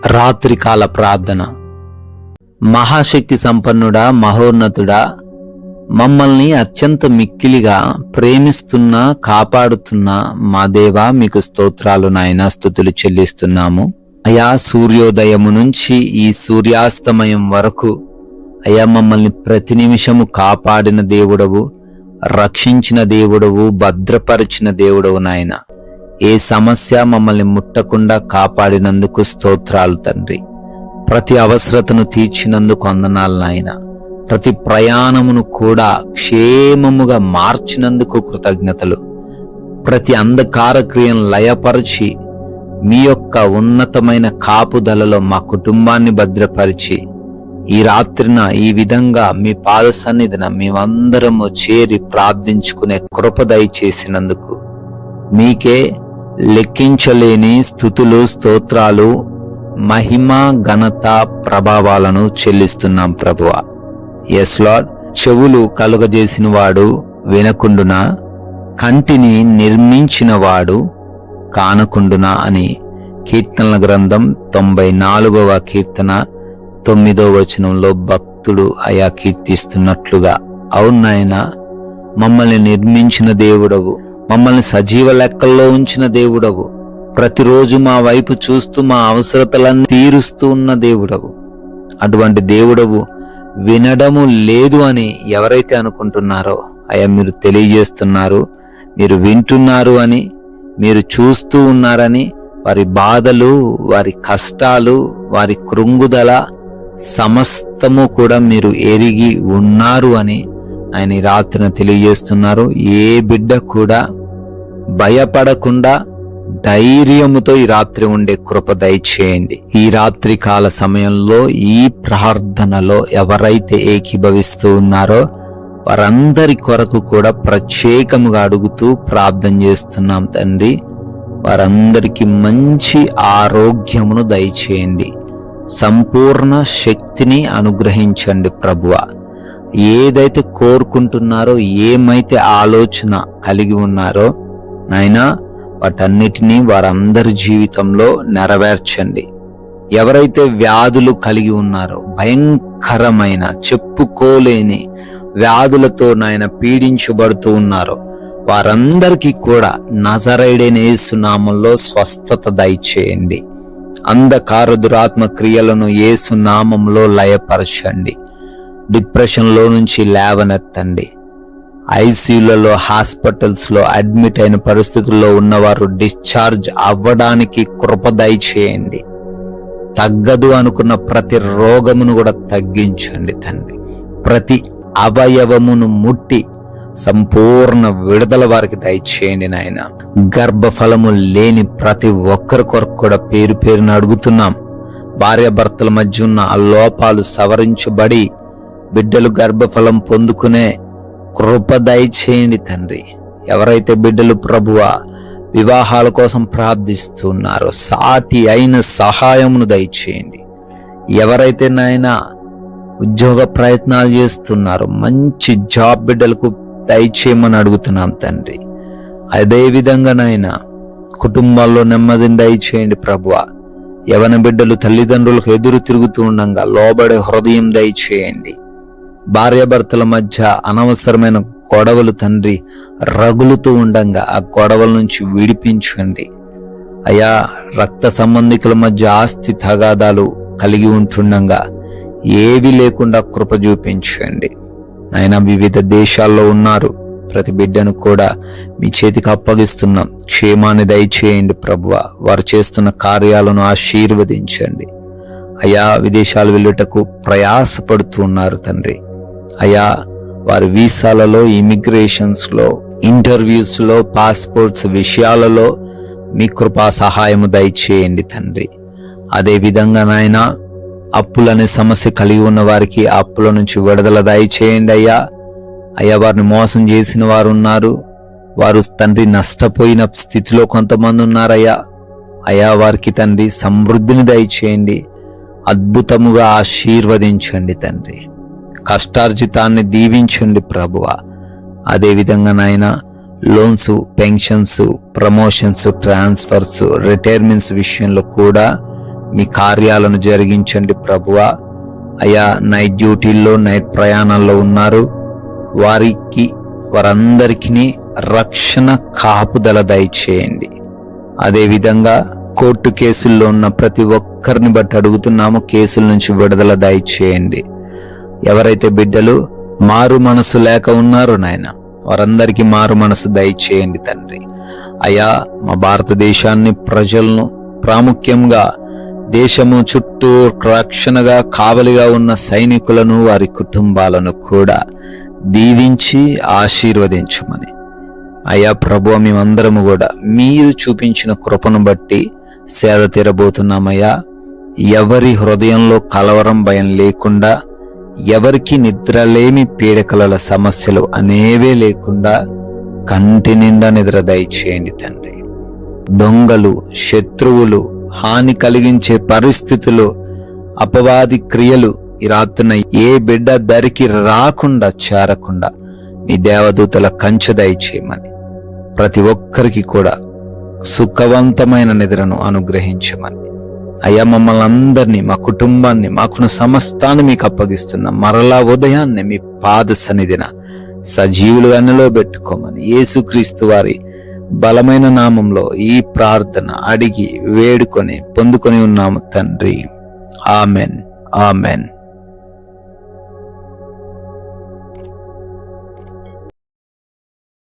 రాత్రికాల ప్రార్థన. మహాశక్తి సంపన్నుడా, మహోన్నతుడా, మమ్మల్ని అత్యంత మిక్కిలిగా ప్రేమిస్తున్నా కాపాడుతున్నా మా దేవా, మీకు స్తోత్రాలు నాయనా, స్తుతులు చెల్లిస్తున్నాము అయా. సూర్యోదయము నుంచి ఈ సూర్యాస్తమయం వరకు అయా మమ్మల్ని ప్రతి నిమిషము కాపాడిన దేవుడవు, రక్షించిన దేవుడవు, భద్రపరిచిన దేవుడవు నాయన. ఏ సమస్య మమ్మల్ని ముట్టకుండా కాపాడినందుకు స్తోత్రాలు తండ్రి. ప్రతి అవసరతను తీర్చినందుకు వందనాలు నాయన. ప్రతి ప్రయాణమును కూడా క్షేమముగా మార్చినందుకు కృతజ్ఞతలు. ప్రతి అంధకార క్రియను లయపరిచి మీ యొక్క ఉన్నతమైన కాపుదలలో మా కుటుంబాన్ని భద్రపరిచి ఈ రాత్రిన ఈ విధంగా మీ పాద సన్నిధిన మేమందరము చేరి ప్రార్థించుకునే కృప దయచేసినందుకు మీకే లెక్కించలేని స్తుతులు, స్తోత్రాలు, మహిమ, ఘనత, ప్రభావాలను చెల్లిస్తున్నాం ప్రభువా. Yes Lord. చెవులు కలుగజేసిన వాడు వినకుండునా, కంటిని నిర్మించిన వాడు కానకుండునా అని కీర్తనల గ్రంథం 94వ కీర్తన 9వ వచనంలో భక్తుడు అయా కీర్తిస్తున్నట్లుగా, అవును నాయనా, మమ్మల్ని నిర్మించిన దేవుడవు, మమ్మల్ని సజీవ లెక్కల్లో ఉంచిన దేవుడవు, ప్రతిరోజు మా వైపు చూస్తూ మా అవసరతలన్నీ తీరుస్తూ ఉన్న దేవుడవు. అటువంటి దేవుడవు వినడము లేదు అని ఎవరైతే అనుకుంటున్నారో అయ్యా, మీరు తెలియజేస్తున్నారు. మీరు వింటున్నారు అని, మీరు చూస్తూ ఉన్నారని, వారి బాధలు, వారి కష్టాలు, వారి కృంగుదల సమస్తము కూడా మీరు ఎరిగి ఉన్నారు అని ఆయన ఈ రాత్రిన తెలియజేస్తున్నారు. ఏ బిడ్డ కూడా భయపడకుండా ధైర్యముతో ఈ రాత్రి ఉండే కృప దయచేయండి. ఈ రాత్రి కాల సమయంలో ఈ ప్రార్థనలో ఎవరైతే ఏకీభవిస్తూ ఉన్నారో వారందరి కొరకు కూడా ప్రత్యేకముగా అడుగుతూ ప్రార్థన చేస్తున్నాం తండ్రి. వారందరికీ మంచి ఆరోగ్యమును దయచేయండి, సంపూర్ణ శక్తిని అనుగ్రహించండి ప్రభువా. ఏదైతే కోరుకుంటున్నారో, ఏమైతే ఆలోచన కలిగి ఉన్నారో నాయనా, వాటన్నిటినీ వారందరి జీవితంలో నెరవేర్చండి. ఎవరైతే వ్యాధులు కలిగి ఉన్నారో, భయంకరమైన చెప్పుకోలేని వ్యాధులతో నాయన పీడించబడుతూ ఉన్నారో వారందరికీ కూడా నజరేయుడైన యేసు నామములో స్వస్థత దయచేయండి. అంధకార దురాత్మ క్రియలను యేసు నామములో లయపరచండి. డిప్రెషన్లో నుంచి లేవనెత్తండి. ఐసీయూలలో, హాస్పిటల్స్లో అడ్మిట్ అయిన పరిస్థితుల్లో ఉన్నవారు డిశ్చార్జ్ అవ్వడానికి కృప దయచేయండి. తగ్గదు అనుకున్న ప్రతి రోగమును కూడా తగ్గించండి తండ్రి. ప్రతి అవయవమును ముట్టి సంపూర్ణ విడుదల వారికి దయచేయండి నాయన. గర్భఫలము లేని ప్రతి ఒక్కరి కొరకు కూడా పేరు పేరున అడుగుతున్నాం. భార్యాభర్తల మధ్య ఉన్న ఆ లోపాలు సవరించబడి బిడ్డలు గర్భఫలం పొందుకునే కృప దయచేయండి తండ్రి. ఎవరైతే బిడ్డలు ప్రభువా వివాహాల కోసం ప్రార్థిస్తున్నారో సాటి అయిన సహాయమును దయచేయండి. ఎవరైతే నాయన ఉద్యోగ ప్రయత్నాలు చేస్తున్నారో మంచి జాబ్ బిడ్డలకు దయచేయమని అడుగుతున్నాం తండ్రి. అదే విధంగా నాయన కుటుంబాల్లో నెమ్మదిని దయచేయండి ప్రభువా. యవన బిడ్డలు తల్లిదండ్రులకు ఎదురు తిరుగుతూ ఉండగా లోబడే హృదయం దయచేయండి. భార్యాభర్తల మధ్య అనవసరమైన గొడవలు తండ్రి రగులుతూ ఉండగా ఆ గొడవల నుంచి విడిపించండి అయా. రక్త సంబంధికుల మధ్య ఆస్తి తగాదాలు కలిగి ఉంటుండగా ఏవి లేకుండా కృప చూపించండి ఆయన. వివిధ దేశాల్లో ఉన్నారు, ప్రతి బిడ్డను కూడా మీ చేతికి అప్పగిస్తున్నాం. క్షేమాన్ని దయచేయండి ప్రభువా. వారు చేస్తున్న కార్యాలను ఆశీర్వదించండి అయా. విదేశాలు వెళ్ళుటకు ప్రయాసపడుతూ ఉన్నారు తండ్రి అయా. వారి వీసాలలో, ఇమిగ్రేషన్స్లో, ఇంటర్వ్యూస్లో, పాస్పోర్ట్స్ విషయాలలో మీ కృపా సహాయము దయచేయండి తండ్రి. అదే విధంగా నాయన అప్పులనే సమస్య కలిగి ఉన్న వారికి అప్పుల నుంచి విడుదల దయచేయండి అయ్యా. అయ్యా, వారిని మోసం చేసిన వారు ఉన్నారు, వారు తండ్రి నష్టపోయిన స్థితిలో కొంతమంది ఉన్నారయ్యా. అయ్యా, వారికి తండ్రి సమృద్ధిని దయచేయండి, అద్భుతముగా ఆశీర్వదించండి తండ్రి. కష్టార్జితాన్ని దీవించండి ప్రభువా. అదేవిధంగా నాయన loans, pensions, promotions, transfers, retirements విషయంలో కూడా మీ కార్యాలను జరిగించండి ప్రభువా. అయా నైట్ డ్యూటీల్లో, నైట్ ప్రయాణాల్లో ఉన్నారు, వారందరికీ రక్షణ కాపుదల దయచేయండి. అదేవిధంగా కోర్టు కేసుల్లో ఉన్న ప్రతి ఒక్కరిని బట్టి అడుగుతున్నాము, కేసుల నుంచి విడుదల దయచేయండి. ఎవరైతే బిడ్డలు మారు మనసు లేక ఉన్నారో నాయన, వారందరికీ మారు మనసు దయచేయండి తండ్రి. అయా మా భారతదేశాన్ని, ప్రజలను, ప్రాముఖ్యంగా దేశము చుట్టూ రక్షణగా కావలిగా ఉన్న సైనికులను, వారి కుటుంబాలను కూడా దీవించి ఆశీర్వదించమని. అయా ప్రభువా, మేమందరము కూడా మీరు చూపించిన కృపను బట్టి సేద తీరబోతున్నామయ్యా. ఎవరి హృదయంలో కలవరం, భయం లేకుండా, ఎవరికి నిద్రలేమి, పీడకల సమస్యలు అనేవే లేకుండా కంటి నిండా నిద్ర దయచేయండి తండ్రి. దొంగలు, శత్రువులు, హాని కలిగించే పరిస్థితులు, అపవాది క్రియలు ఈ రాత్రున ఏ బిడ్డ దరికి రాకుండా, చేరకుండా మీ దేవదూతల కంచె దయచేయమని, ప్రతి ఒక్కరికి కూడా సుఖవంతమైన నిద్రను అనుగ్రహించమని. అయ్యా మమ్మల్ని అందరినీ, మా కుటుంబాన్ని, మాకున్న సమస్తాన్ని మీకు అప్పగిస్తున్నాం. మరలా ఉదయాన్నే మీ పాద సన్నిధిన సజీవులుగా నిలబెట్టుకోమని యేసుక్రీస్తు వారి బలమైన నామంలో ఈ ప్రార్థన అడిగి వేడుకొని పొందుకొని ఉన్నాము తండ్రి. Amen, amen.